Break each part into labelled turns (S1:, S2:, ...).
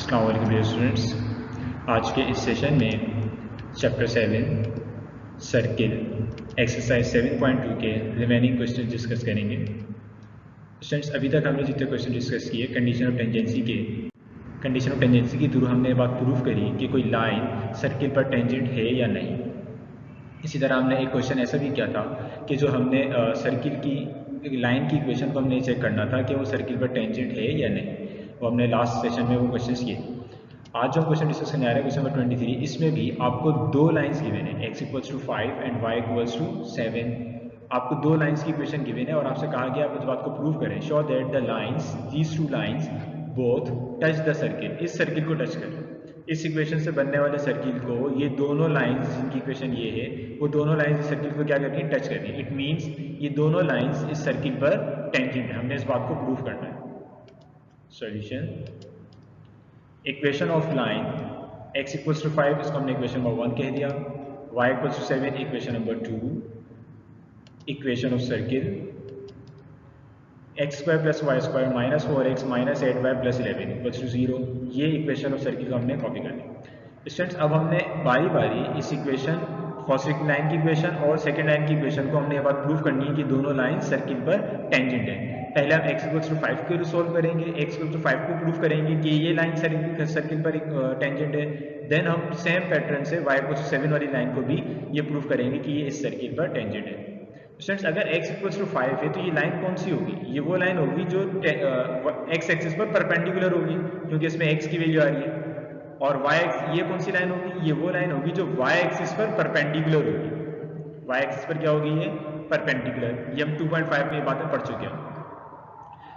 S1: अस्सलाम वालेकुम dear students. आज के इस सेशन में चैप्टर 7 सर्किल एक्सरसाइज 7.2 के रिमेनिंग क्वेश्चन डिस्कस करेंगे। स्टूडेंट्स, अभी तक हमने जितने क्वेश्चन डिस्कस किए कंडीशन ऑफ टेंजेंसी के थ्रू हमने बात प्रूव करी कि कोई लाइन सर्किल पर टेंजेंट है या नहीं। इसी तरह हमने एक क्वेश्चन ऐसा भी किया था कि जो हमने सर्किल की लाइन की इक्वेशन को हमने चेक करना था कि वो सर्किल पर टेंजेंट है या नहीं। वो हमने लास्ट सेशन में वो क्वेश्चन किए। आज जो हम क्वेश्चन डिस्कस करने आ रहे हैं क्वेश्चन नंबर 23, इसमें भी आपको दो लाइंस गिवन है, x equals to 5 and y equals to 7। आपको दो लाइंस की इक्वेशन गिवन है और आपसे कहा गया आप इस बात को प्रूव करें, show that the lines these two lines both touch the circle. इस सर्किल को टच करें। इस इक्वेशन से बनने वाले सर्किल को ये दोनों लाइंस, जिनकी इक्वेशन ये है, वो दोनों लाइंस इस सर्किल को क्या करनी है, टच करनी है। इट मीन्स ये दोनों लाइंस इस सर्किल पर टेंजेंट है। हमने इस बात को प्रूव करना है। Solution, equation of line x equals to 5, इसको हमने इक्वेशन नंबर 1 कह दिया। y equals to 7 equation number 2। Equation of circle x square plus y square minus 4x minus 8y plus 11 equals to 0। ये इक्वेशन ऑफ सर्किल को हमने copy कर लिया। Students, अब हमने बारी बारी इस इक्वेशन, फर्स्ट लाइन की इक्वेशन और सेकेंड लाइन की इक्वेशन को हमने ये बात प्रूव करनी है कि दोनों लाइन सर्किल पर टेंजेंट है। पहले हम x इक्वल्स टू 5 को सोल्व करेंगे, x इक्वल्स टू 5 को प्रूव करेंगे कि ये लाइन सर्किल पर टेंजेंट है। देन हम सेम पैटर्न से y इक्वल्स टू 7 वाली लाइन को भी ये प्रूव करेंगे कि ये इस सर्किल पर टेंजेंट है। स्टूडेंट्स, अगर x इक्वल्स टू 5 है तो ये लाइन कौन सी होगी? ये वो लाइन होगी जो x एक्सिस पर परपेंडिकुलर होगी, क्योंकि इसमें x की वैल्यू आ रही है। और y, ये कौन सी लाइन होगी? ये वो लाइन होगी जो y एक्सिस पर परपेंडिकुलर होगी। y एक्सिस पर क्या होगी? ये परपेंडिकुलर। ये हम 2.5 में ये बातें पढ़ चुके हैं।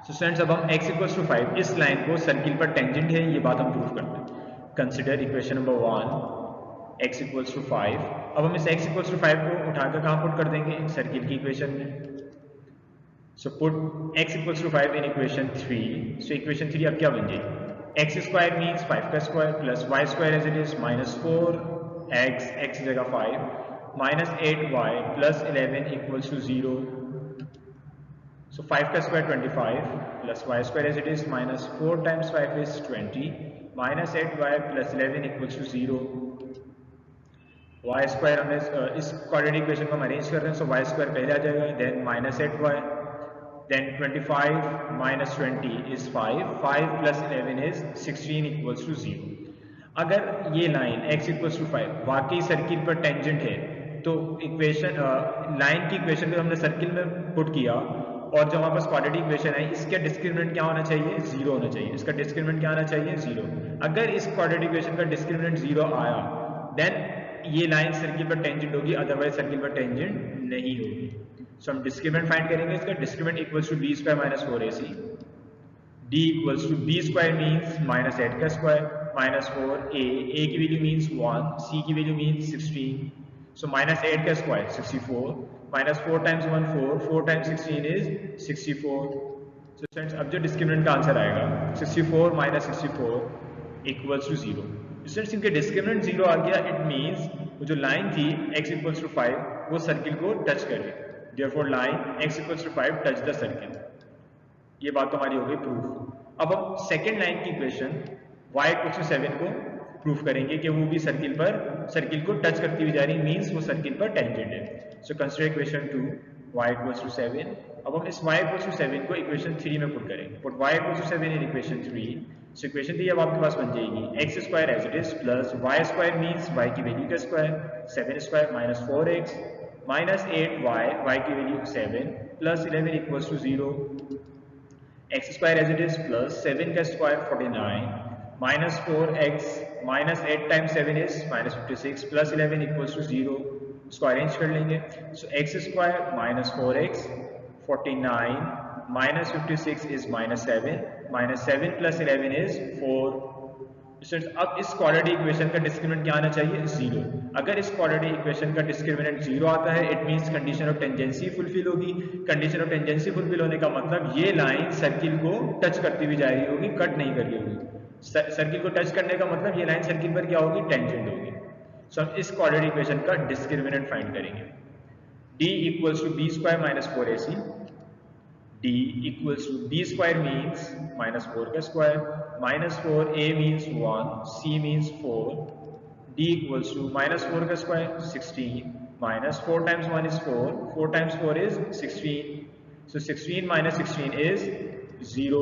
S1: सो स्टूडेंट्स, अब हम x इक्वल्स टू 5 इस लाइन को सर्किल पर टेंजेंट है ये बात हम प्रूव करते हैं। Consider equation number 1 x equals to 5। अब हम इस x इक्वल्स टू 5 को उठाकर कहाँ पुट कर देंगे? सर्किल की इक्वेशन में। So put x equals to 5 in equation 3। So equation 3 अब क्या बन जाएगी? x स्क्वायर मीन्स 5 का square plus y square as it is minus 4x, x जगह 5 minus 8y plus 11 equals to 0। So 5 का square 25 plus y square as it is minus 4 times 5 is 20 minus 8y plus 11 equals to 0। y square हमने इस quadratic equation को हम arrange कर रहे हैं। सो y square पहले आ जाएगा, then minus 8y, then 25 minus 20 is 5 plus 11 is 16 equals to 0। अगर ये लाइन x इक्वल्स टू 5 वाकई सर्किल पर टेंजेंट है तो इक्वेशन, लाइन की इक्वेशन को हमने सर्किल में पुट किया और जो हमारे पास क्वाड्रेटिक इक्वेशन है इसका डिस्क्रिमिनेंट क्या होना चाहिए? 0 होना चाहिए। इसका डिस्क्रिमिनेंट क्या आना चाहिए? 0। अगर इस क्वाड्रेटिक इक्वेशन का डिस्क्रिमिनेंट 0 आया देन ये लाइन सर्किल पर टेंजेंट होगी, अदरवाइज सर्किल पर टेंजेंट नहीं होगी। सो हम डिस्क्रिमिनेंट फाइंड करेंगे। इसका discriminant equals to B square minus 4ac। D equals to B square means minus 8 का स्क्वायर माइनस 4a, a की वैल्यू मीन्स 1, c की वैल्यू मीन्स 16। सो माइनस 8 का square 64 minus 4 times 1 4 times 16 is 64। So friends, अब जो discriminant का answer आएगा 64 minus 64 equals to 0। Students, इनके discriminant 0 आ गया। इट मीन्स वो जो लाइन थी x इक्वल्स टू 5 वो सर्किल को टच कर रही है। Therefore line x equals to 5 touch the circle. ये बात तो हमारी हो गई प्रूफ। अब हम सेकेंड लाइन की इक्वेशन y इक्वल्स टू 7 को प्रूफ करेंगे कि वो भी सर्किल को टच करती हुई जा रही, मींस वो सर्किल पर टेंजेंट है। So consider equation 2 y equals to 7। अब हम इस y इक्वल्स टू 7 को इक्वेशन 3 में पुट करेंगे। Put y equals to 7 in equation 3। So equation 3 अब आपके पास बन जाएगी x square as it is plus y square means y की वैल्यू का square 7 square minus 4x minus 8y, y की value 7 plus 11 equals to 0। x square as it is plus 7 का square 49 minus 4x minus 8 times 7 is minus 56 plus 11 equals to 0। इसको arrange कर लेंगे। So x square minus 4x 49 minus 56 is minus 7 plus 11 is 4। अब इस quadratic equation का discriminant क्या आना चाहिए? 0। अगर इस क्वाड्रेटिक इक्वेशन का डिस्क्रिमिनेंट 0 आता है it means condition of tangency fulfil होगी। कंडीशन ऑफ टेंजेंसी फुलफिल होने का मतलब ये लाइन सर्किल को टच करती हुई जा रही होगी, कट नहीं कर रही होगी। सर्किल को टच करने का मतलब ये लाइन सर्किल पर क्या होगी? टेंजेंट होगी। सो हम इस क्वाड्रेटिक इक्वेशन का डिस्क्रिमिनेंट फाइंड करेंगे। d equals to B square minus 4ac। d equals to b square means minus 4 का square, minus 4, a means 1, c means 4, d equals to minus 4 का square 16, minus 4 times 1 is 4, 4 times 4 is 16, so 16 minus 16 is 0.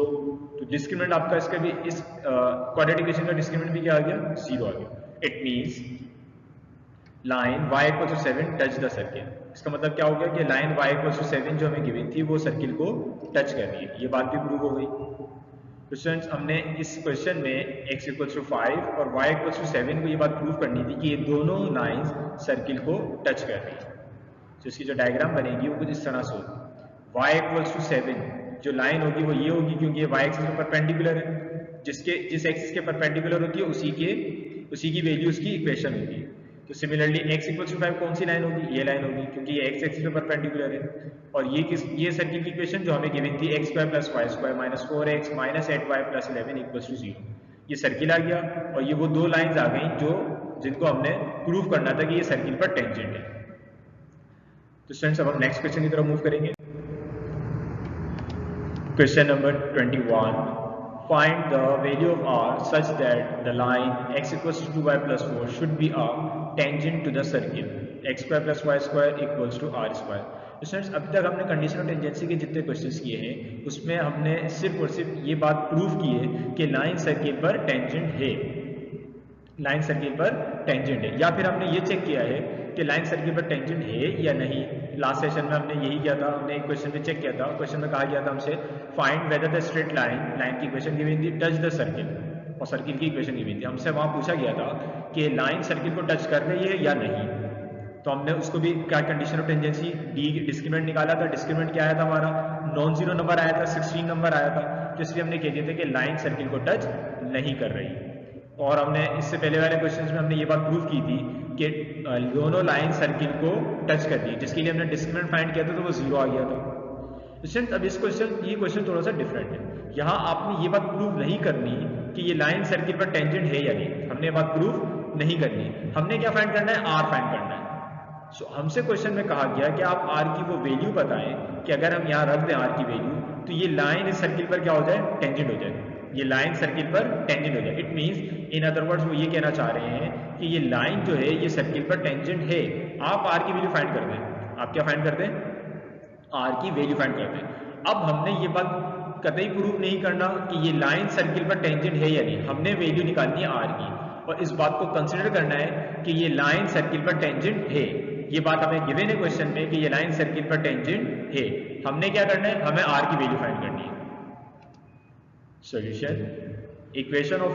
S1: तो discriminant आपका इसका भी इस quadratic equation का discriminant भी क्या आ गया, 0 आ गया. It means line y equal to 7 touch the circle. इसका मतलब क्या हो गया कि लाइन y इक्वल टू 7 जो हमें गिवन थी वो सर्किल को टच कर रही है. ये बात भी प्रूव हो गई. तो स्टूडेंट्स हमने इस क्वेश्चन में x इक्वल टू 5 और y इक्वल टू 7 को ये बात प्रूव करनी थी कि ये दोनों लाइंस सर्किल को टच कर रही है. तो इसकी जो डायग्राम बनेगी वो कुछ इस तरह से होगी. y इक्वल टू 7 जो लाइन होगी वो ये होगी क्योंकि ये y एक्सिस के परपेंडिकुलर है. जिस एक्सिस के परपेंडिकुलर होती है उसी की वैल्यू उसकी इक्वेशन होगी. तो सिमिलरली x इक्वल टू 5 कौन सी लाइन होगी, ये लाइन होगी क्योंकि ये x एक्सिस पे परपेंडिकुलर है. और ये सर्किल की इक्वेशन जो हमें गिवन थी x square plus y square minus 4x minus 8y plus 11 equal to 0. ये सर्किल आ गया और ये वो दो लाइंस आ गई जिनको हमने प्रूव करना था कि ये सर्किल पर टेंजेंट है. तो स्टूडेंट्स अब हम नेक्स्ट क्वेश्चन की तरफ मूव करेंगे. Question number 21. Find the value of r such that the line x equals to 2y plus 4 should be a tangent to the circle x square plus y square equals to r square. Students अब तक हमने condition of tangency के जितने questions किए हैं उसमें हमने सिर्फ और सिर्फ ये बात प्रूव की है कि लाइन सर्किल पर टेंजेंट है, लाइन सर्किल पर टेंजेंट है, या फिर हमने ये चेक किया है कि लाइन सर्किल पर टेंजेंट है या नहीं. लास्ट सेशन में हमने यही किया था. हमने एक क्वेश्चन में चेक किया था. क्वेश्चन में कहा गया था हमसे find whether the straight line की इक्वेशन गिवन थी टच द सर्किल और सर्किल की इक्वेशन गिवन थी. हमसे वहां पूछा गया था कि लाइन सर्किल को टच कर रही है या नहीं. तो हमने उसको भी क्या condition of tangency D discriminant निकाला था. डिस्क्रिमिनेंट क्या आया था हमारा, नॉन जीरो नंबर आया था, 16 नंबर आया था. तो इसलिए हमने कह दिया था कि लाइन सर्किल को टच नहीं कर रही. और हमने इससे पहले वाले क्वेश्चंस में हमने ये बात प्रूव की थी कि दोनों लाइन सर्किल को टच कर दी, जिसके लिए हमने डिस्क्रिमिनेंट फाइंड किया था तो वो 0 आ गया था. अब इस ये क्वेश्चन थोड़ा सा डिफरेंट है. यहाँ आपने ये बात प्रूव नहीं करनी कि ये लाइन सर्किल पर टेंजेंट है या नहीं. हमने ये बात प्रूव नहीं करनी. हमने क्या फाइंड करना है, आर फाइंड करना है. सो हमसे क्वेश्चन में कहा गया कि आप आर की वो वैल्यू बताएं कि अगर हम यहाँ रख दें आर की वैल्यू तो ये लाइन इस सर्किल पर क्या हो जाए, टेंजेंट हो जाए. ये लाइन सर्किल पर टेंजेंट हो जाए. It means in other words वो ये कहना चाह रहे हैं कि ये लाइन जो है ये सर्किल पर टेंजेंट है. आप आर की वैल्यू फाइंड कर दें. आप क्या फाइंड करते हैं, आर की वैल्यू फाइंड करते हैं. अब हमने ये बात कतई प्रूव नहीं करना कि ये लाइन सर्किल पर टेंजेंट है या नहीं. हमने वैल्यू निकालनी है आर की और इस बात को कंसिडर करना है कि ये लाइन सर्किल पर टेंजेंट है. ये बात हमें गिवन है क्वेश्चन में कि ये लाइन सर्किल पर टेंजेंट है. हमने क्या करना है, हमें आर की वैल्यू फाइंड करनी है. Solution: equation of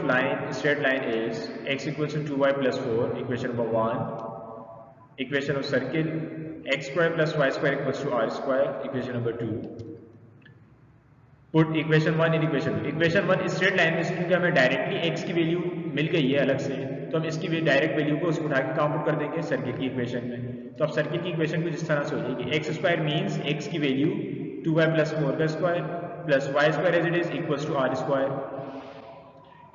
S1: straight line is x equals to 2y plus 4, equation number 1. Equation of circle x square plus y square equals to r square, equation number 2. Put equation 1 in equation 2. equation 1 straight line में क्योंकि हमें directly x की value मिल गई है अलग से, तो हम इसकी डायरेक्ट वैल्यू को उसको उठा के काम आउट कर देंगे सर्किल की इक्वेशन में. तो अब सर्किल की इक्वेशन कुछ इस तरह से हो जाएगी. एक्स स्क्वायर मीन्स x की वैल्यू 2y plus 4 का square plus y square as it is equals to R square.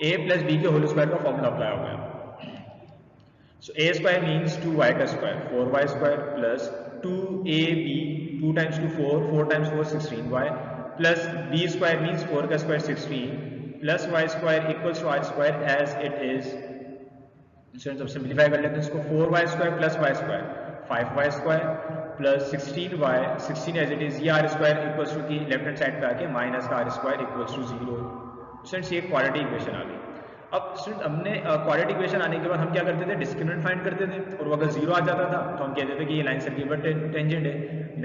S1: A plus B के होल स्क्वायर का फॉर्मूला अप्लाई हो गया. So A square means 2y का square 4y square plus 2ab 2 times 2 4 4 times 4 16y plus b square means 4 का square 16 plus y square equals to R square as it is. सब simplify कर लेते हैं इसको. 4y square plus y square 5y square plus 16y 16 as it is. ये R square equals to की left hand side पे आके minus का R square equals to 0. Students ये क्वाड्रेटिक इक्वेशन आ गई. अब स्टूडेंट हमने क्वाड्रेटिक इक्वेशन आने के बाद हम क्या करते थे, डिस्क्रिमिनेंट फाइंड करते थे. और वो अगर 0 आ जाता था तो हम कहते थे कि ये लाइन सर्किल पर टेंजेंट है.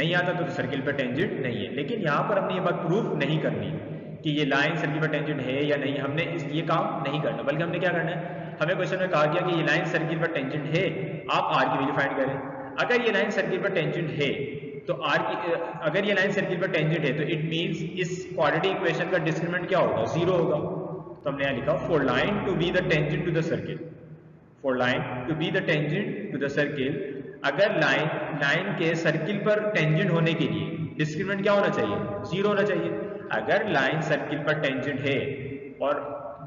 S1: नहीं आता तो सर्किल पर टेंजेंट नहीं है. लेकिन यहाँ पर हमने ये बात प्रूव नहीं करनी कि ये लाइन सर्किल पर टेंजेंट है या नहीं. हमने ये काम नहीं करना, बल्कि हमने क्या करना है, हमें क्वेश्चन में कहा गया कि ये लाइन सर्किल पर टेंजेंट है, आप आर की वैल्यू फाइंड करें. अगर ये लाइन सर्किल पर टेंजेंट है तो अगर ये लाइन सर्किल पर टेंजेंट है तो इट मींस इस क्वाड्रेटिक इक्वेशन का डिस्क्रिमिनेंट क्या होगा, 0 होगा. तो हमने यहाँ लिखा for line to be the tangent to the circle. For line to be the tangent to the circle, अगर लाइन के सर्किल पर टेंजेंट होने के लिए डिस्क्रिमिनेंट क्या होना चाहिए, 0 होना चाहिए. अगर लाइन सर्किल पर टेंजेंट है और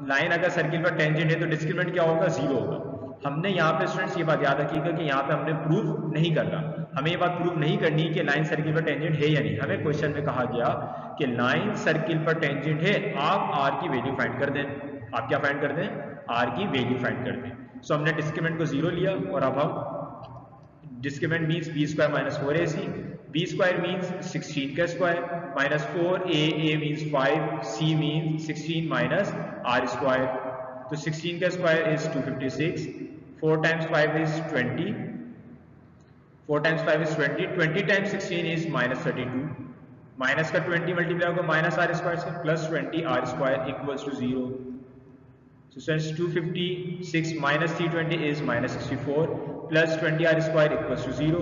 S1: लाइन अगर सर्किल पर टेंजेंट है तो डिस्क्रिमिनेंट क्या होगा, 0 होगा. हमने यहाँ पे स्टूडेंट्स ये बात याद रखिएगा कि यहाँ पे हमने प्रूफ नहीं करना. हमें ये बात प्रूव नहीं करनी कि लाइन सर्किल पर टेंजेंट है या नहीं। हमें क्वेश्चन में कहा गया कि लाइन सर्किल पर टेंजेंट है, आप आर की वैल्यू फाइंड कर दें। आप क्या फाइंड कर दें? आर की वैल्यू फाइंड कर दें। सो हमने डिस्क्रिमिनेंट को 0 लिया और अब हम discriminant means b square minus 4ac, b square means 16 का square minus 4a means 5, c means 16 minus R square. तो 16 का square is 256, 4 times 5 is 20, 4 times 5 is 20, 20 times 16 is minus 32, माइनस का 20 मल्टीप्लाई होगा माइनस आर स्क्वायर से, plus 20 R square equals to 0। So since 256 minus 320 is minus 64 plus 20 r square equals to 0,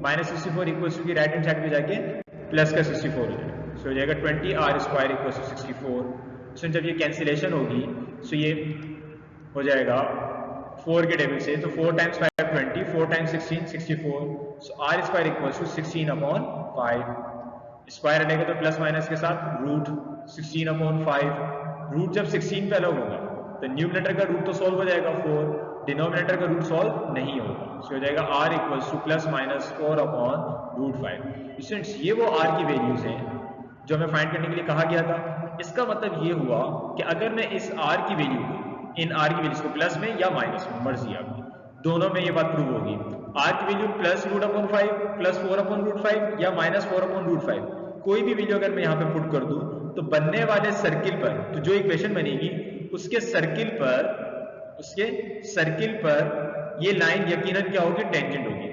S1: minus 64 equals to की right hand side पे जाके plus का 64 हो जाएगा। सो हो जाएगा 20 r square equals to 64। सो जब ये कैंसिलेशन होगी सो ये हो जाएगा 4 के टेबल से, तो 4 times 5 20, 4 times 16 64। So r square equals to 16 upon 5। Square रहेगा तो प्लस माइनस के साथ रूट 16 अपॉन 5। रूट जब 16 पे अलग होगा तो न्यूमरेटर का रूट तो सॉल्व हो जाएगा 4, डिनोमिनेटर का रूट सॉल्व नहीं होगा। सो हो जाएगा r equals to plus minus 4 upon root 5। Students ये वो r की वैल्यूज हैं जो हमें फाइंड करने के लिए कहा गया था। इसका मतलब ये हुआ कि अगर मैं इस r की वैल्यू को, इन r की वैल्यूज को प्लस में या माइनस में, मर्जी आपकी, दोनों में ये बात प्रूव होगी। r की value plus root upon 5, plus 4 upon root 5 या माइनस 4 अपॉन रूट 5, कोई भी वैल्यू अगर मैं यहाँ पे पुट कर दूं तो बनने वाले सर्किल पर, तो जो इक्वेशन बनेगी उसके सर्किल पर ये लाइन यकीनन क्या होगी? टेंजेंट होगी।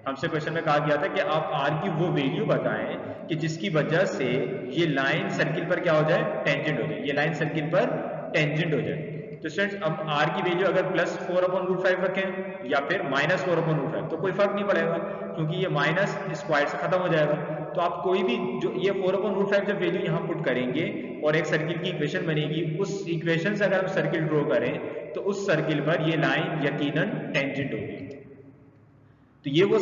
S1: हमसे क्वेश्चन में कहा गया था कि आप r की वो वैल्यू बताएं कि जिसकी वजह से ये लाइन सर्किल पर क्या हो जाए? टेंजेंट हो जाए, ये लाइन सर्किल पर टेंजेंट हो जाए। तो स्टूडेंट्स अब r की वैल्यू अगर प्लस 4 अपॉन रूट 5 रखें या फिर माइनस 4 अपॉन रूट 5 तो कोई फर्क नहीं पड़ेगा, क्योंकि ये माइनस स्क्वायर से खत्म हो जाएगा। तो आप कोई भी जो ये 4 अपॉन रूट 5 जब वैल्यू यहाँ पुट करेंगे और एक सर्किल की इक्वेशन बनेगी, उस इक्वेशन से अगर हम सर्किल ड्रॉ करें तो उस सर्किल पर ये लाइन यकीनन टेंजेंट होगी। तो ये वो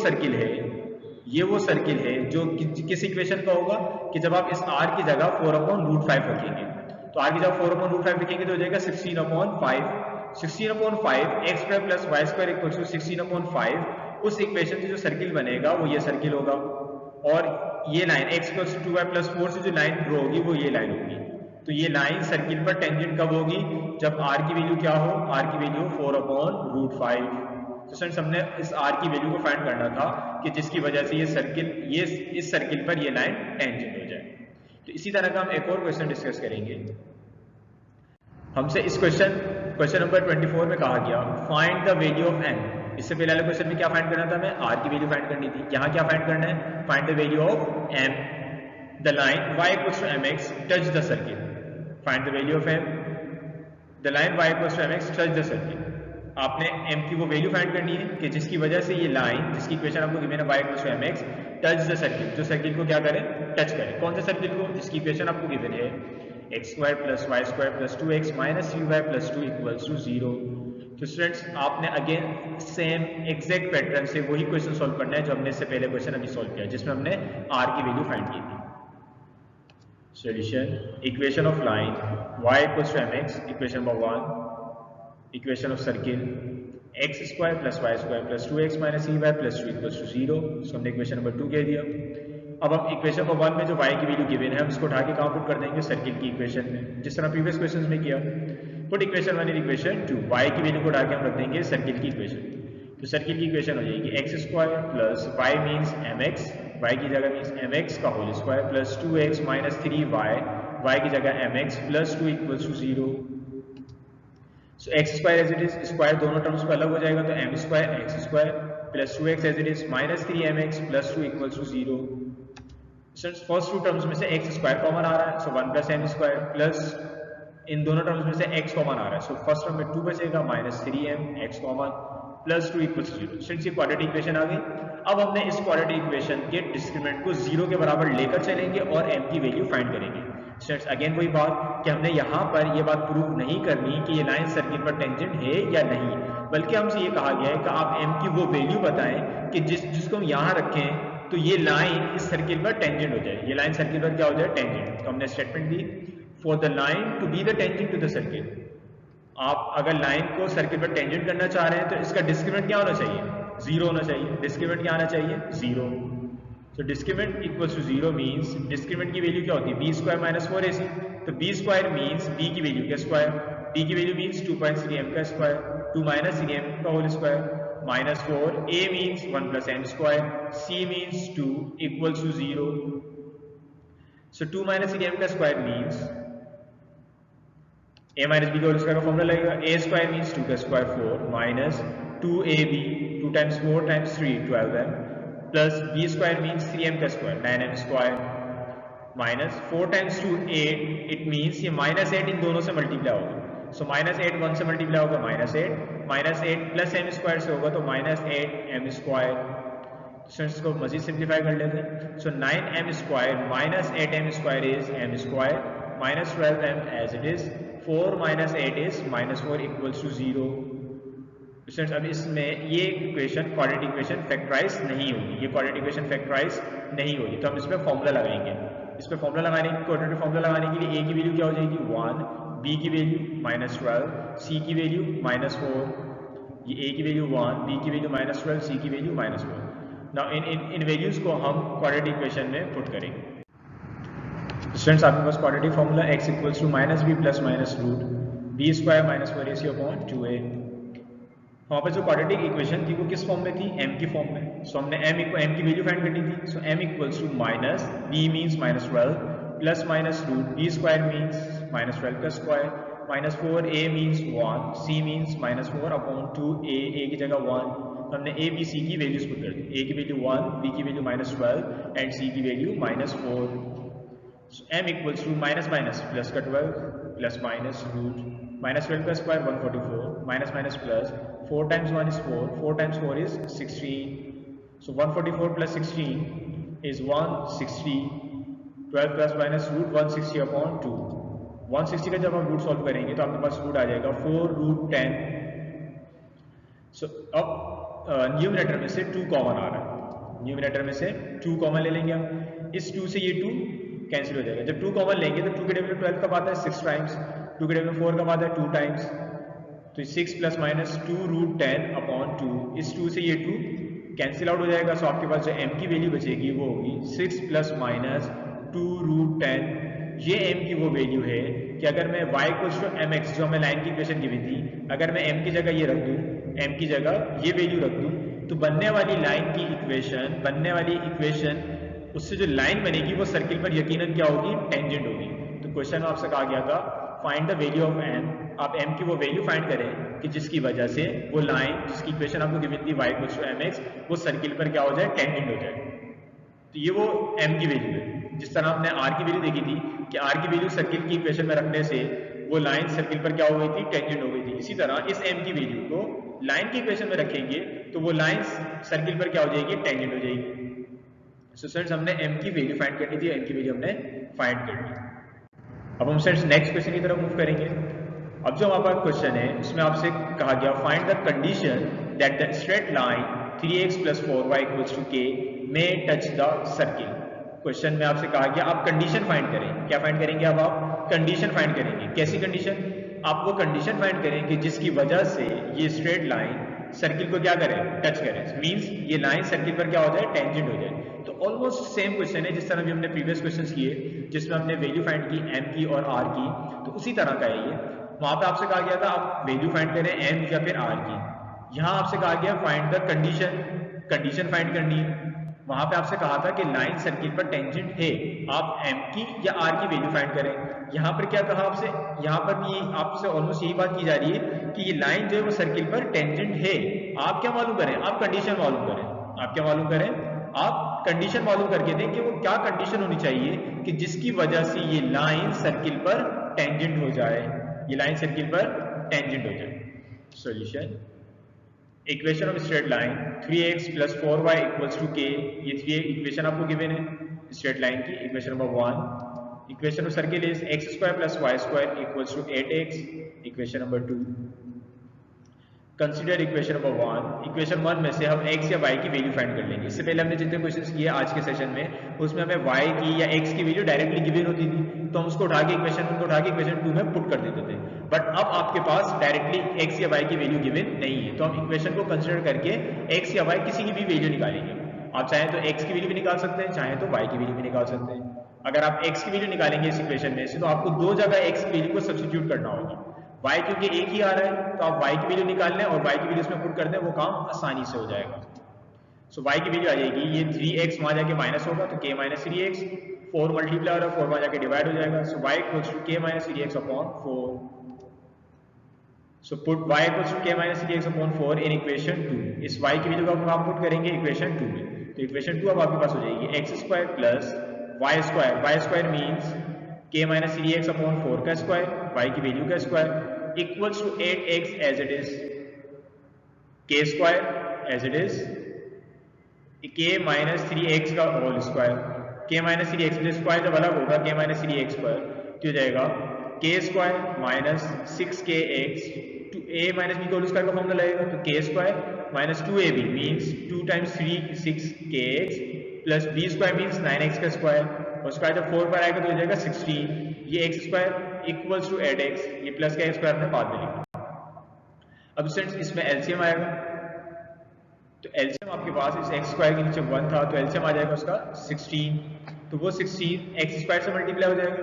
S1: सर्किल है जो किस इक्वेशन का होगा कि जब आप इस r की जगह 4 अपॉन रूट 5 रखेंगे, तो r की जगह 4 अपॉन रूट 5 रखेंगे तो हो जाएगा 16 upon 5, 16 upon 5 x square plus y square equal to 16 upon 5। उस इक्वेशन से जो सर्किल बनेगा वो ये सर्किल होगा, और ये line x equal to 2y plus 4 से जो लाइन ड्रॉ होगी वो ये लाइन होगी। तो ये लाइन सर्किल पर टेंजेंट कब होगी? जब r की वैल्यू क्या हो? r की वैल्यू 4 अपॉन रूट 5। तो फ्रेंड्स हमने इस r की वैल्यू को फाइंड करना था कि जिसकी वजह से इस सर्किल पर ये लाइन टेंजेंट हो जाए। तो इसी तरह का हम एक और क्वेश्चन डिस्कस करेंगे। हमसे इस क्वेश्चन नंबर 24 में कहा गया find the value of n। इससे पहले वाले क्वेश्चन में क्या फाइंड करना था? हमें r की वैल्यू फाइंड करनी थी। यहाँ क्या फाइंड करना है? Find the value of m। The line y equals to mx touch the circle. Find the value of m। The line y equals to mx touch the circle. आपने m की वो value find करनी है कि जिसकी वजह से ये लाइन, जिसकी इक्वेशन आपको गिवन है y equals to mx touch the circle, जो सर्किल को क्या करे? टच करे। कौन से सर्किल को? जिसकी इक्वेशन आपको गिवन है x square plus y square plus 2x minus 3y plus 2 equals to 0। तो स्टूडेंट्स आपने अगेन सेम एग्जैक्ट पैटर्न से वही क्वेश्चन सॉल्व करना है जो हमने इससे पहले क्वेश्चन अभी सॉल्व किया, जिसमें हमने r की वैल्यू फाइंड की थी। Solution equation of line y equals to mx, equation number 1, equation of circle x square plus y square plus 2x minus 3y plus 2 equals to 0। इसको हमने इक्वेशन नंबर 2 कह दिया। अब हम इक्वेशन नंबर 1 में जो y की वैल्यू गिवन है हम इसको उठा के कहाँ पुट कर देंगे? सर्किल की इक्वेशन में, जिस तरह प्रीवियस क्वेश्चन में किया। पुट इक्वेशन 1 इन इक्वेशन 2, y की वैल्यू को उठा के हम रख देंगे सर्किल की इक्वेशन। तो सर्किल की इक्वेशन हो जाएगी x square plus y means mx, y की जगह मीन्स mx का whole square plus 2x minus 3y, y की जगह mx plus 2 equals to 0। So x square as it is, square दोनों टर्म्स पर अलग हो जाएगा तो m square x square plus 2x as it is minus 3mx plus 2 equals to 0। First two terms में से x स्क्वायर कॉमन आ रहा है, सो 1 प्लस m स्क्वायर प्लस इन दोनों टर्म्स में से x कॉमन आ रहा है, सो फर्स्ट टर्म में 2 बचेगा minus 3m x common plus 2 equals to 0। Since ये क्वाड्रेटिक इक्वेशन आ गई। अब हमने इस क्वाड्रेटिक इक्वेशन के डिस्क्रिमिनेंट को 0 के बराबर लेकर चलेंगे और m की वैल्यू फाइंड करेंगे। स्टूडेंट्स अगेन वही बात कि हमने यहाँ पर ये बात प्रूव नहीं करनी कि ये लाइन सर्किल पर टेंजेंट है या नहीं, बल्कि हमसे ये कहा गया है कि आप m की वो वैल्यू बताएं कि जिसको हम यहाँ रखें तो ये लाइन इस सर्किल पर टेंजेंट हो जाए, ये लाइन सर्किल पर क्या हो जाए? टेंजेंट। तो हमने स्टेटमेंट दी for the line to be the tangent to the circle. आप अगर लाइन को सर्किल पर टेंजेंट करना चाह रहे हैं तो इसका डिस्क्रिमिनेंट क्या होना चाहिए? 0 होना चाहिए, डिस्क्रिमिनेंट क्या आना चाहिए 0। So discriminant equals to 0 means discriminant की वैल्यू क्या होती है बी स्क्वायर माइनस 4ac। तो बी स्क्वायर मीन्स बी की वैल्यू का स्क्वायर, बी की वैल्यू मीन्स 2.3m का स्क्वायर, 2 माइनस 3m का whole square minus 4, a means 1 plus m square, c means 2 equals to 0। So 2 minus 3m का square means a minus B का whole square का formula लगेगा, a square means 2 का square 4 minus 2ab 2 times 4 times 3 12m plus b square means 3m का square 9m square minus 4 times 2 8, it means ये minus 8 इन दोनों से multiply होगा। सो minus 8 1 से मल्टीप्लाई होगा माइनस 8 प्लस m स्क्वायर से होगा तो माइनस 8m स्क्वायर। तो इसको मजीद सिंप्लीफाई कर लेते हैं। So 9m square minus 8m square is m square minus 12m as it is 4 minus 8 is minus 4 equals to 0। Students अब इसमें ये इक्वेशन क्वाड्रेटिक इक्वेशन फैक्टराइज नहीं होगी, ये क्वाड्रेटिक इक्वेशन फैक्टराइज नहीं होगी, तो हम इस पर फॉर्मूला लगाएंगे। इस पर फॉर्मूला लगाने क्वाड्रेटिक फॉर्मूला लगाने के लिए a की वैल्यू क्या हो जाएगी 1, b की वैल्यू माइनस 12, c की वैल्यू माइनस 4, ये a की वैल्यू 1, b की वैल्यू माइनस 12, c की वैल्यू माइनस 4। नाउ इन वैल्यूज को हम क्वाड्रेटिक इक्वेशन में पुट करेंगे। स्टूडेंट्स आपके पास quadratic formula x equals to minus B plus minus root B square minus 4ac upon 2a। वहाँ पर जो क्वाड्रेटिक इक्वेशन थी वो किस फॉर्म में थी m की फॉर्म में। सो हमने m की वैल्यू फाइंड करनी थी। So m equals to minus b means minus 12 plus minus root b square means minus 12 का square minus 4a means 1, c means minus 4 upon 2a, a की जगह 1। हमने a b c की values put कर दी, a की value 1, b की value minus 12 and c की value minus 4। So m equals to minus minus plus का 12 प्लस माइनस रूट माइनस 12 का square 144 minus minus plus 4 times 1 is 4, 4 times 4 is 16। So 144 plus 16 is 160, 12 plus minus root 160 upon 2। 160 का जब हम root solve करेंगे तो आपके पास root आ जाएगा 4 root 10। सो अब न्यूमरेटर में से 2 कॉमन आ रहा है, न्यूमरेटर में से 2 कॉमन ले लेंगे हम। इस 2 से ये 2 कैंसिल हो जाएगा। जब 2 कॉमन लेंगे तो 2 के टेबल में 12 कब आता है 6 टाइम्स, 2 के टेबल में 4 कब आता है 2 टाइम्स। तो 6 प्लस माइनस 2 रूट 10 अपॉन 2, इस 2 से ये 2 कैंसिल आउट हो जाएगा। सो आपके पास जो m की वैल्यू बचेगी वो होगी 6 प्लस माइनस 2 रूट 10। ये m की वो वैल्यू है कि अगर मैं y इक्वल्स टू mx जो हमें लाइन की इक्वेशन गिवी थी, अगर मैं m की जगह ये रख दूं, m की जगह ये वैल्यू रख दूं, तो बनने वाली लाइन की इक्वेशन, बनने वाली इक्वेशन उससे जो लाइन बनेगी वो सर्किल पर यकीनन क्या होगी टेंजेंट होगी। तो क्वेश्चन में आपसे कहा गया था find the value of m, आप m की वो वैल्यू फाइंड करें कि जिसकी वजह से वो लाइन जिसकी इक्वेशन आपको गिवन थी y इक्वल्स टू mx वो सर्किल पर क्या हो जाए टेंजेंट हो जाए। तो ये वो m की वैल्यू है। जिस तरह हमने r की वैल्यू देखी थी कि r की वैल्यू सर्किल की इक्वेशन में रखने से वो लाइन सर्किल पर क्या हो गई थी टेंजेंट हो गई थी, इसी तरह इस m की वैल्यू को लाइन की इक्वेशन में रखेंगे तो वो लाइन सर्किल पर क्या हो जाएगी टेंजेंट हो जाएगी। सो स्टूडेंट्स हमने m की वैल्यू फाइंड करनी थी, m की वैल्यू हमने फाइंड कर ली। अब हम स्टूडेंट्स नेक्स्ट क्वेश्चन की तरफ मूव करेंगे। अब जो हमारे पास क्वेश्चन है उसमें आपसे कहा गया find the condition that the straight line 3x + 4y = k may touch the circle. Question में आपसे कहा गया आप कंडीशन फाइंड करें। क्या फाइंड करेंगे अब आप कंडीशन फाइंड करेंगे। कैसी कंडीशन? आप वो कंडीशन फाइंड करें कि जिसकी वजह से ये स्ट्रेट लाइन सर्किल को क्या करे टच करे, मींस ये लाइन सर्किल पर क्या हो जाए टेंजेंट हो जाए। तो ऑलमोस्ट सेम क्वेश्चन है जिस तरह भी हमने प्रीवियस क्वेश्चंस किए जिसमें हमने वैल्यू फाइंड की m की और r की, तो उसी तरह का है ये। वहां पे आपसे कहा गया था आप वैल्यू फाइंड करें m या फिर r की। यहाँ आपसे कहा गया find the condition, condition find करनी है। वहां पे आपसे कहा था कि लाइन सर्किल पर टेंजेंट है, आप m की या r की वैल्यू फाइंड करें। यहाँ पर क्या कहा आपसे, यहाँ पर भी आपसे ऑलमोस्ट यही बात की जा रही है कि ये लाइन जो है वो सर्किल पर टेंजेंट है। आप क्या मालूम करें, आप कंडीशन मालूम करें। आप क्या मालूम करें, आप कंडीशन मालूम करके दें कि वो क्या कंडीशन होनी चाहिए कि जिसकी वजह से ये लाइन सर्किल पर टेंजेंट हो जाए, ये लाइन सर्किल पर टेंजेंट हो जाए। Solution, equation of straight line 3x + 4y = k, ये 3 इक्वेशन आपको गिवन है स्ट्रेट लाइन की। Equation number 1, equation of circle is x² + y² = 8x। Equation number 2, consider equation number 1। Equation 1 में से हम x या y की वैल्यू फाइंड कर लेंगे। इससे पहले हमने जितने क्वेश्चंस किए आज के सेशन में, उसमें हमें y की या x की वैल्यू डायरेक्टली गिवन होती थी, तो हम उसको उठा के इक्वेशन 2 में पुट कर देते थे। बट अब आपके पास डायरेक्टली x या y की वैल्यू गिवन नहीं है, तो हम इक्वेशन को कंसिडर करके x या y किसी की भी वैल्यू निकालेंगे। आप चाहें तो x की वैल्यू भी निकाल सकते हैं, चाहें तो y की वैल्यू भी निकाल सकते हैं। अगर आप x की वैल्यू निकालेंगे इस इक्वेशन में से, तो आपको दो जगह x की वैल्यू को सब्स्टिट्यूट करना होगा। y क्योंकि एक ही आ रहा है, तो आप y की वैल्यू निकाल लें और y की वैल्यू इसमें पुट कर दें, वो काम आसानी से हो जाएगा। सो y की वैल्यू आ जाएगी, ये 3x वहां जाके माइनस होगा तो k माइनस 3x, 4 मल्टीप्लाई हो रहा है, 4 वहां जाके डिवाइड हो जाएगा। So y equals to k minus 3x upon 4। So put y equals to k minus 3x upon 4 in equation 2। इस y की वैल्यू को आप पुट करेंगे इक्वेशन 2 में, तो इक्वेशन 2 अब आपके पास हो जाएगी x square plus y square means k minus 3x upon 4 का स्क्वायर, y की वैल्यू का square equals to 8x as it is, k square as it is k minus 3x का whole square, k minus 3x square जब अलग होगा k minus 3x पर, तो हो जाएगा k square minus 6kx to a minus b का whole square का फॉर्मूला लगेगा, तो k square minus 2ab means 2 times 3 6kx plus b square means 9x का स्क्वायर, और स्क्वायर जब 4 पर आएगा तो हो जाएगा 16, ये x square equals to 8x, ये प्लस का x स्क्वायर हमने बाद में लिखा। अब स्टूडेंट्स इसमें एलसीएम आएगा, तो एलसीएम आपके पास इस x स्क्वायर के नीचे 1 था, तो एलसीएम आ जाएगा उसका 16, तो वो 16 x स्क्वायर से मल्टीप्लाई हो जाएगा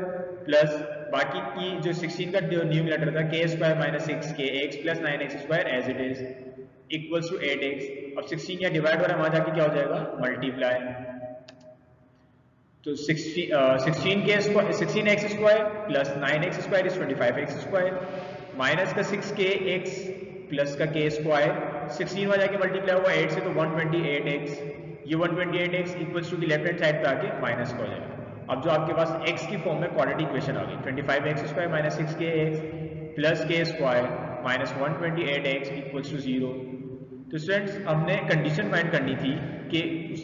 S1: प्लस बाकी की जो 16 का न्यूमरेटर था k square minus 6kx plus 9x square as it is equals to 8x। अब 16 या डिवाइड हो रहा है, वहां जाके क्या हो जाएगा मल्टीप्लाई, तो 16x square plus 9x square is 25x square minus का 6kx प्लस का k स्क्वायर, 16 वहां जाके मल्टीप्लाई हुआ 8 से तो 128x, ये 128x इक्वल्स टू की लेफ्ट हैंड साइड पे आके माइनस का हो जाएगा। अब जो आपके पास x की फॉर्म में क्वाड्रेटिक इक्वेशन आ गई, 25x square minus 6kx plus k square minus 128x equals to 0। तो स्टूडेंट्स हमने कंडीशन फाइंड करनी थी कि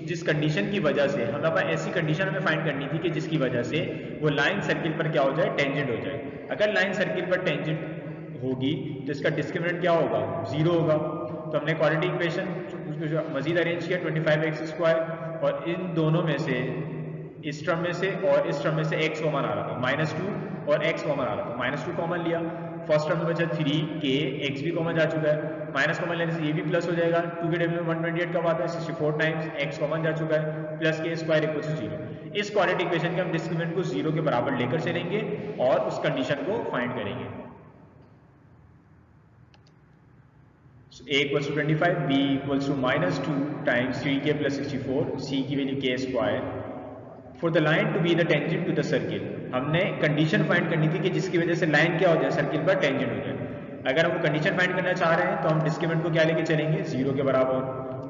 S1: जिस कंडीशन की वजह से हमें ऐसी कंडीशन हमें फाइंड करनी थी कि जिसकी वजह से वो लाइन सर्किल पर क्या हो जाए, टेंजेंट हो जाए। अगर लाइन सर्किल पर टेंजेंट होगी तो इसका डिस्क्रिमिनेंट क्या होगा, 0 होगा। तो हमने क्वाड्रेटिक इक्वेशन मजीद अरेंज किया 25x स्क्वायर, और इन दोनों में से इस टर्म में से और इस टर्म में से x कॉमन आ रहा था, -2 और x कॉमन आ रहा था, -2 कॉमन लिया, फर्स्ट टर्म में बचा 3k, x भी कॉमन जा चुका है, माइनस कॉमन लेने से ये भी प्लस हो जाएगा, 2 के टेबल में 128 कब आता है 64 टाइम्स, x कॉमन जा चुका है, plus k square equal to 0। इस क्वाड्रेटिक इक्वेशन के हम डिस्क्रिमिनेंट को 0 के बराबर लेकर चलेंगे और उस कंडीशन को फाइंड करेंगे। So, a equals to 25, b equals to -2 times 3k plus 64, c की value k square. For the line to be the tangent to the circle, हमने कंडीशन फाइंड करनी थी कि जिसकी वजह से लाइन क्या हो जाए, सर्किल पर टेंजेंट हो जाए। अगर हम कंडीशन फाइंड करना चाह रहे हैं तो हम डिस्क्रिमिनेंट को क्या लेके चलेंगे, 0 के बराबर।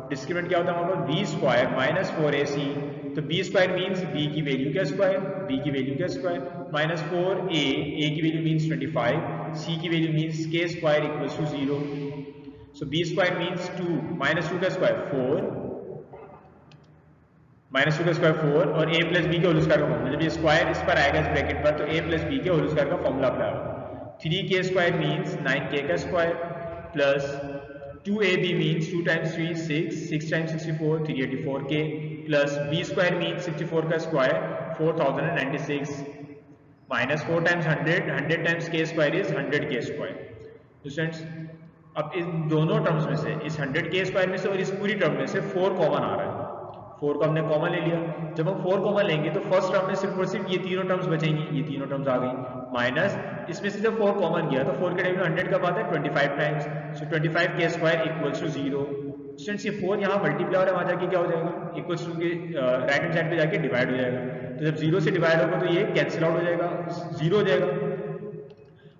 S1: डिस्क्रिमिनेंट क्या होता है हमारे पास, b स्क्वायर माइनस 4ac, तो b स्क्वायर मीन्स b की वैल्यू का स्क्वायर, b की वैल्यू का स्क्वायर माइनस 4a, a की वैल्यू मीन्स 25, c की value means k square equals to 0। So b square means 2 minus 2 का स्क्वायर 4, माइनस 2 का square 4 और a प्लस b के होल स्क्वायर का फॉर्मूला, जब ये स्क्वायर इस पर आएगा इस ब्रैकेट पर तो a प्लस b के होल स्क्वायर का फॉर्मूला अप्लाई होगा। 3k स्क्वायर मीन्स 9k का square plus 2ab means 2 times 3 6 times 64 384k plus b square means 64 का square 4096 minus 4 times 100 times k square is 100k square. तो students अब इन दोनों terms में से, इस 100k स्क्वायर में से और इस पूरी टर्म में से 4 कॉमन आ रहा है, 4 को हमने कॉमन ले लिया। जब हम 4 कॉमन लेंगे तो फर्स्ट टर्म में सिर्फ और सिर्फ ये तीनों टर्म्स बचेंगी, ये तीनों टर्म्स आ गई, माइनस इसमें से जब 4 कॉमन गया तो 4 के टेबल में 100 कब आता है 25 times, so 25k square equals to 0। Students ये 4 यहाँ मल्टीप्लाई हो रहा है, वहां जाके क्या हो जाएगा, इक्वल्स टू के राइट हैंड साइड पे जाके डिवाइड हो जाएगा, तो जब 0 से डिवाइड होगा तो ये कैंसिल आउट हो जाएगा, 0 हो जाएगा,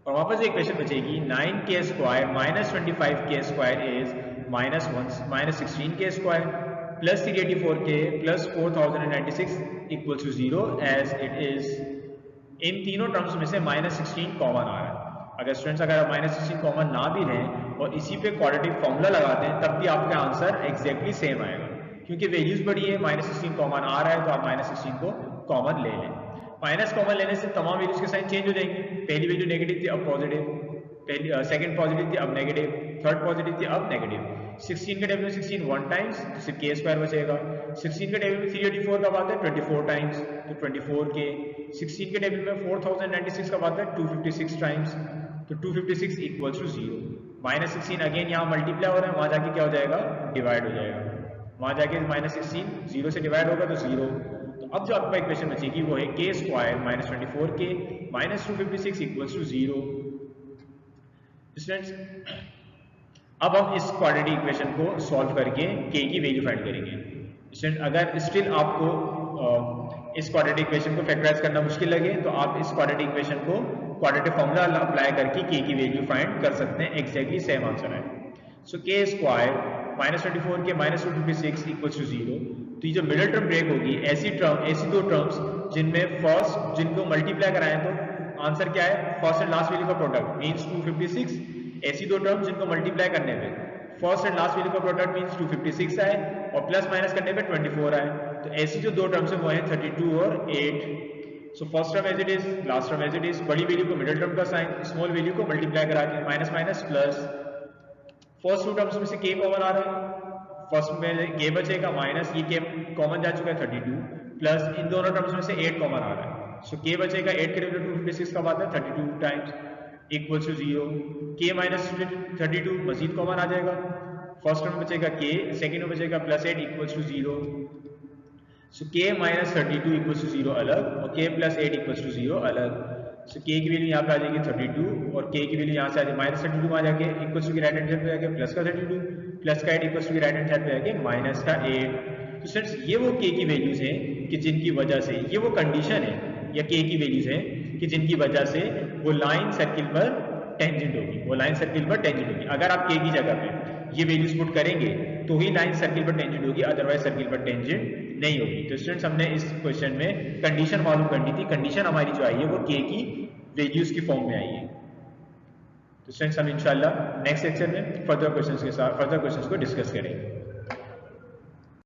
S1: और वापस एक इक्वेशन बचेगी 9k square minus 25k square is minus 16k square plus 384k plus 4096 equals to 0 as it is. इन तीनों टर्म्स में से -16 कॉमन आ रहा है। अगर स्टूडेंट्स अगर आप -16 कॉमन ना भी लें और इसी पे क्वाड्रेटिक फॉर्मूला लगाते हैं तब भी आपका आंसर एग्जैक्टली सेम आएगा, क्योंकि वैल्यूज बड़ी है, -16 कॉमन आ रहा है तो आप -16 को कॉमन ले लें। माइनस कॉमन लेने से तमाम वैल्यूज के साइन चेंज हो जाएंगे, पहली वैल्यू नेगेटिव थी अब पॉजिटिव, पहली सेकंड पॉजिटिव थी अब नेगेटिव, थर्ड पॉजिटिव थी अब नेगेटिव। 16 के टेबल में 16 1 टाइम्स तो सिर्फ के स्क्वायर बचेगा। 16 के टेबल में 384 कब आता है 24 टाइम्स तो 24 के। 16 के टेबल में 4096 कब आता है 256 टाइम्स तो 256 इक्वल्स टू 0। -16 अगेन यहाँ मल्टीप्लाई हो रहा है, वहां जाके क्या हो जाएगा डिवाइड हो जाएगा, वहां जाके -16 0 से डिवाइड होगा तो 0। तो अब जो आपका इक्वेशन बचेगी वो है के स्क्वायर -24 के -256 इक्वल्स टू 0। स्टूडेंट्स अब हम इस क्वाड्रेटिक इक्वेशन को सॉल्व करके के की वैल्यू फाइंड करेंगे। स्टूडेंट अगर स्टिल आपको इस क्वाड्रेटिक इक्वेशन को फैक्टराइज करना मुश्किल लगे तो आप इस क्वाड्रेटिक इक्वेशन को क्वाड्रेटिक फॉर्मूला अप्लाई करके के की वैल्यू फाइंड कर सकते हैं। एग्जैक्टली सेम आंसर है। सो के स्क्वायर -24 के -256 इक्वल्स टू 0। तो ये जो मिडिल टर्म ब्रेक होगी, ऐसी दो टर्म्स जिनमें फर्स्ट जिनको मल्टीप्लाई कराएं तो आंसर क्या है फर्स्ट एंड लास्ट वैल्यू का प्रोडक्ट मींस 256। ऐसी दो टर्म्स जिनको मल्टीप्लाई करने पे फर्स्ट एंड लास्ट वैल्यू का प्रोडक्ट मींस 256 आए और प्लस माइनस करने पे 24 आए। तो ऐसी जो दो टर्म्स है वो है 32 और 8। So first term as it is, last term as it is, बड़ी वैल्यू को मिडिल टर्म का साइन, स्मॉल वैल्यू को मल्टीप्लाई करा के minus minus plus. First two terms में से के कॉमन आ रहा है, फर्स्ट में के बचेगा माइनस ये के कॉमन जा चुका है 32 प्लस इन दोनों टर्म्स में से 8 कॉमन आ रहा है। सो के बचेगा 8 के रिलेटेड 256 कब आता है 32 टाइम्स इक्वल्स टू 0। के माइनस 32 मजीद कॉमन आ जाएगा, फर्स्ट टर्म बचेगा के, सेकंड में बचेगा प्लस 8 इक्वल्स टू 0। सो के माइनस 32 इक्वल्स टू 0 अलग और के प्लस 8 इक्वल्स टू 0 अलग। सो के की वैल्यू यहाँ पे आ जाएगी 32 और के की वैल्यू यहाँ से आ जाएगी -32 में आ जाके इक्वल्स टू की राइट हैंड साइड पे आके प्लस का 32 प्लस का 8 इक्वल्स टू की राइट हैंड साइड पे आके माइनस का 8। तो फ्रेंड्स ये वो के की वैल्यूज हैं कि जिनकी वजह से ये वो कंडीशन है या के की वैल्यूज हैं कि जिनकी वजह से वो लाइन सर्किल पर टेंजेंट होगी, वो लाइन सर्किल पर टेंजेंट होगी। अगर आप के की जगह पे ये वैल्यूज पुट करेंगे तो ही लाइन सर्किल पर टेंजेंट होगी, अदरवाइज सर्किल पर टेंजेंट नहीं होगी। तो स्टूडेंट्स हमने इस क्वेश्चन में कंडीशन मालूम करनी थी, कंडीशन हमारी जो आई है वो के की वैल्यूज की फॉर्म में आई है। तो स्टूडेंट्स हम इंशाल्लाह नेक्स्ट लेक्चर में फर्दर क्वेश्चंस को डिस्कस करेंगे।